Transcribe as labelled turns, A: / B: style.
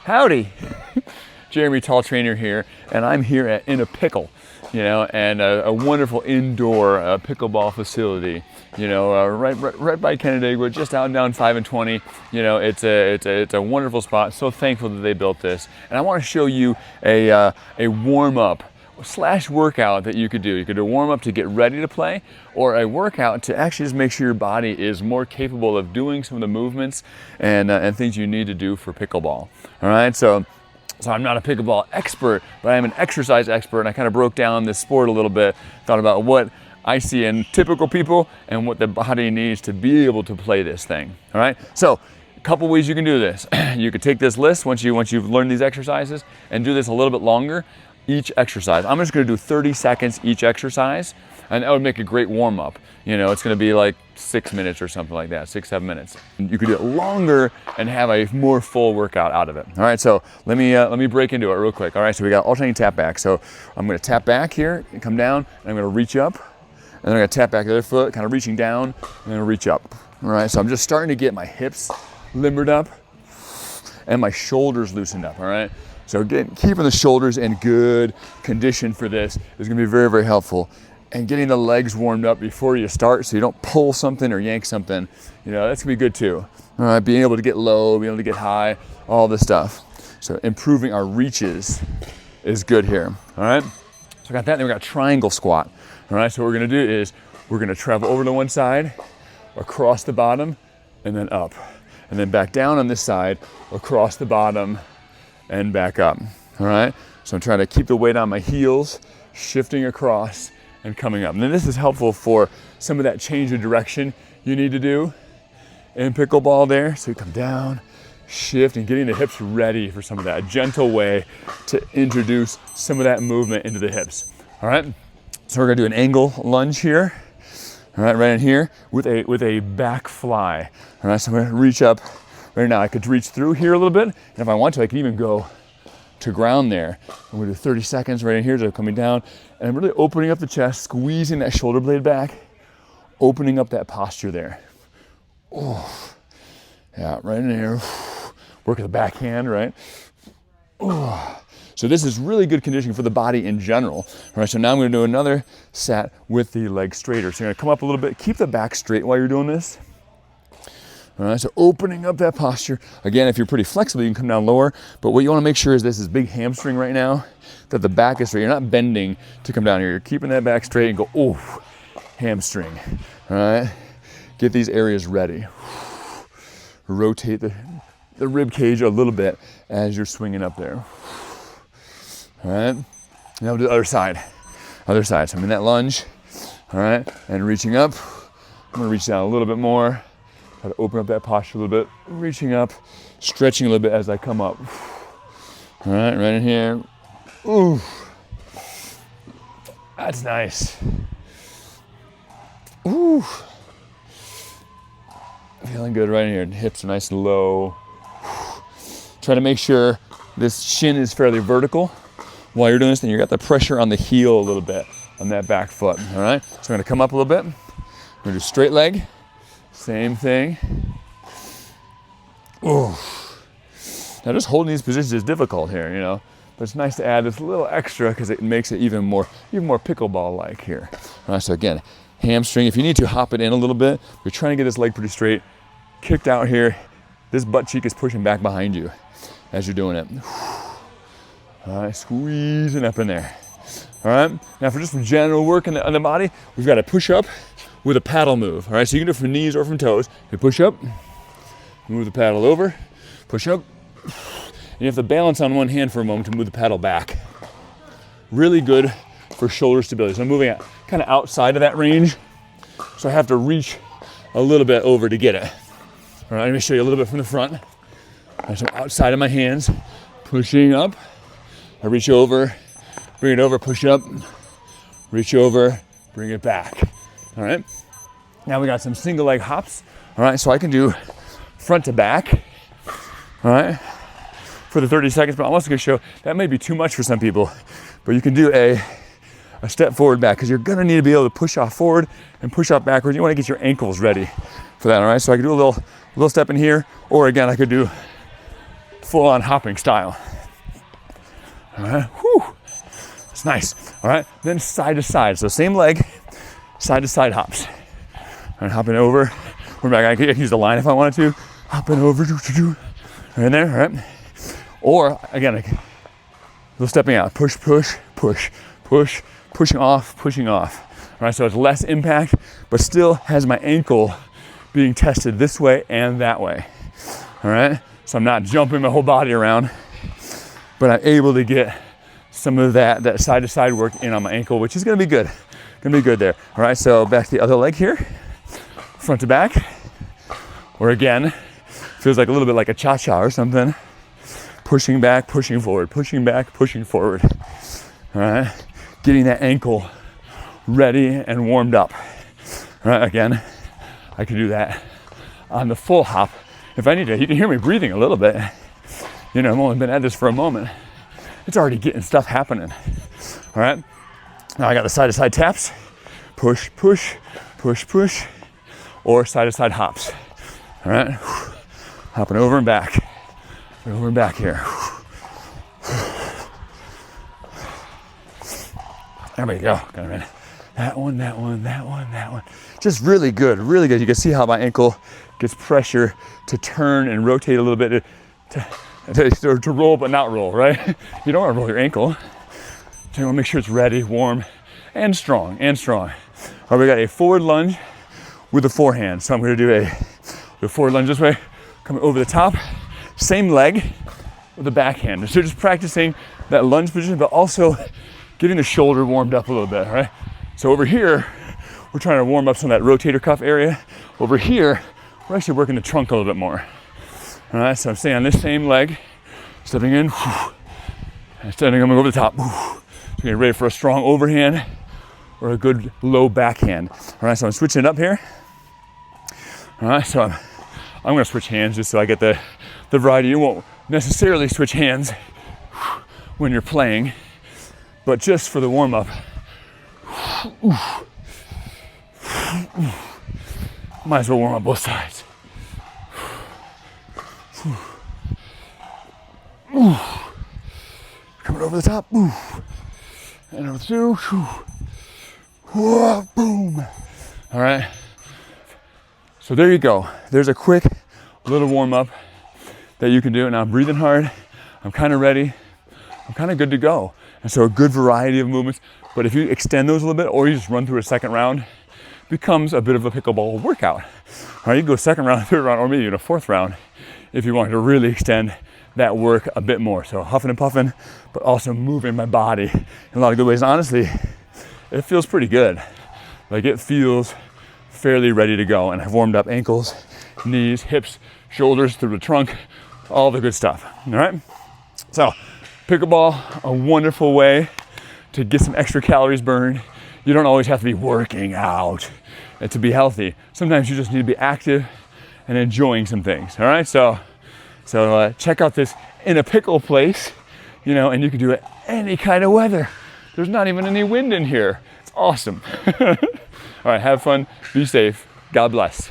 A: Howdy. Jeremy, Tall Trainer here, and I'm here in a pickle, and a wonderful indoor pickleball facility, right by Canandaigua, just out and down 5 and 20. It's a wonderful spot. So thankful that they built this, and I want to show you a warm-up / workout that you could do. You could do a warm-up to get ready to play, or a workout to actually just make sure your body is more capable of doing some of the movements and things you need to do for pickleball. All right, so I'm not a pickleball expert, but I'm an exercise expert, and I kind of broke down this sport a little bit, thought about what I see in typical people and what the body needs to be able to play this thing. All right, so a couple ways you can do this. You could take this list once you've learned these exercises and do this a little bit longer each exercise. I'm just going to do 30 seconds each exercise, and that would make a great warm-up. It's going to be like 6 minutes or something like that, 6-7 minutes. You could do it longer and have a more full workout out of it. All right, so let me break into it real quick. All right, so we got alternating tap back. So I'm going to tap back here and come down, and I'm going to reach up, and then I'm going to tap back the other foot, kind of reaching down, and then reach up. All right, so I'm just starting to get my hips limbered up and my shoulders loosened up. All right. So again, keeping the shoulders in good condition for this is gonna be very, very helpful. And getting the legs warmed up before you start so you don't pull something or yank something, that's gonna be good too. All right, being able to get low, being able to get high, all this stuff. So improving our reaches is good here, all right? So I got that, and then we got triangle squat. All right, so what we're gonna do is we're gonna travel over to one side, across the bottom, and then up. And then back down on this side, across the bottom, and back up, all right? So I'm trying to keep the weight on my heels, shifting across and coming up. And then this is helpful for some of that change of direction you need to do in pickleball there. So you come down, shift, and getting the hips ready for some of that. A gentle way to introduce some of that movement into the hips, all right? So we're gonna do an angle lunge here, all right, right in here with a back fly, all right? So I'm gonna reach up. Right now, I could reach through here a little bit, and if I want to, I can even go to ground there. I'm gonna do 30 seconds right in here, so coming down, and I'm really opening up the chest, squeezing that shoulder blade back, opening up that posture there. Oh, yeah, right in here. Work the backhand, right? Oh. So this is really good conditioning for the body in general. All right, so now I'm gonna do another set with the legs straighter. So you're gonna come up a little bit, keep the back straight while you're doing this. All right, so opening up that posture. Again, if you're pretty flexible, you can come down lower, but what you wanna make sure is this big hamstring right now, that the back is straight. You're not bending to come down here. You're keeping that back straight and go, oh, hamstring, all right? Get these areas ready. Rotate the rib cage a little bit as you're swinging up there. All right, now we'll do the other side. So I'm in that lunge, all right, and reaching up. I'm gonna reach down a little bit more. Try to open up that posture a little bit, reaching up, stretching a little bit as I come up. All right in here. Ooh, that's nice. Ooh, feeling good right in here. Hips are nice and low. Try to make sure this shin is fairly vertical while you're doing this, and you got the pressure on the heel a little bit on that back foot. All right, so I'm gonna come up a little bit. I'm gonna do straight leg. Same thing. Oh, now just holding these positions is difficult here, but it's nice to add this little extra because it makes it even more pickleball-like here. All right, so again, hamstring. If you need to, hop it in a little bit. You're trying to get this leg pretty straight, kicked out here. This butt cheek is pushing back behind you as you're doing it. All right, squeezing up in there. All right, now for just some general work on the body, we've got a push up with a paddle move. All right, so you can do it from knees or from toes. You push up, move the paddle over, push up, and you have to balance on one hand for a moment to move the paddle back. Really good for shoulder stability. So I'm moving out, kind of outside of that range, so I have to reach a little bit over to get it. All right, let me show you a little bit from the front. All right, so outside of my hands, pushing up, I reach over, bring it over, push up, reach over, bring it back. All right, now we got some single leg hops. All right, so I can do front to back, all right, for the 30 seconds, but I'm also gonna show, that may be too much for some people, but you can do a step forward back, because you're gonna need to be able to push off forward and push off backwards. You wanna get your ankles ready for that, all right? So I can do a little step in here, or again, I could do full on hopping style. All right, whew, it's nice. All right, then side to side. So same leg, side to side hops. All right, hopping over, we're back. I can use the line if I wanted to. Hopping over, right there, all right? Or again, like, a little stepping out, push, push, push, push, pushing off, pushing off. All right, so it's less impact, but still has my ankle being tested this way and that way. All right, so I'm not jumping my whole body around, but I'm able to get some of that side to side work in on my ankle, which is gonna be good. Gonna be good there. All right, so back to the other leg here, front to back, or again, feels like a little bit like a cha-cha or something. Pushing back, pushing forward, pushing back, pushing forward. All right, getting that ankle ready and warmed up. All right, again, I can do that on the full hop if I need to. You can hear me breathing a little bit. You know, I've only been at this for a moment. It's already getting stuff happening. All right, now I got the side to side taps. Push, push, push, push, or side to side hops. All right, hopping over and back. Over and back here. There we go. Got a minute. That one, that one, that one, that one. Just really good, really good. You can see how my ankle gets pressure to turn and rotate a little bit to roll but not roll, right? You don't want to roll your ankle. So you want to make sure it's ready, warm, and strong, and strong. All right, we got a forward lunge with a forehand. So I'm going to do a forward lunge this way, coming over the top. Same leg with a backhand. So just practicing that lunge position, but also getting the shoulder warmed up a little bit, right? So over here, we're trying to warm up some of that rotator cuff area. Over here, we're actually working the trunk a little bit more. All right, so I'm staying on this same leg, stepping in, and stepping over the top. So getting ready for a strong overhand or a good low backhand. All right, so I'm switching it up here. All right, so I'm gonna switch hands just so I get the variety. You won't necessarily switch hands when you're playing, but just for the warm-up. Might as well warm up both sides. Coming over the top. And over through. Boom. All right. So there you go. There's a quick little warm-up that you can do. Now I'm breathing hard. I'm kind of ready. I'm kind of good to go. And so a good variety of movements. But if you extend those a little bit, or you just run through a second round, it becomes a bit of a pickleball workout. All right, you can go second round, third round, or maybe even a fourth round if you want to really extend that work a bit more. So huffing and puffing, but also moving my body in a lot of good ways. Honestly, it feels pretty good. Like it feels fairly ready to go. And I've warmed up ankles, knees, hips, shoulders, through the trunk, all the good stuff. All right. So pickleball, a wonderful way to get some extra calories burned. You don't always have to be working out to be healthy. Sometimes you just need to be active and enjoying some things. All right. So check out this In a Pickle place, you know, and you can do it any kind of weather. There's not even any wind in here. It's awesome. All right, have fun, be safe, God bless.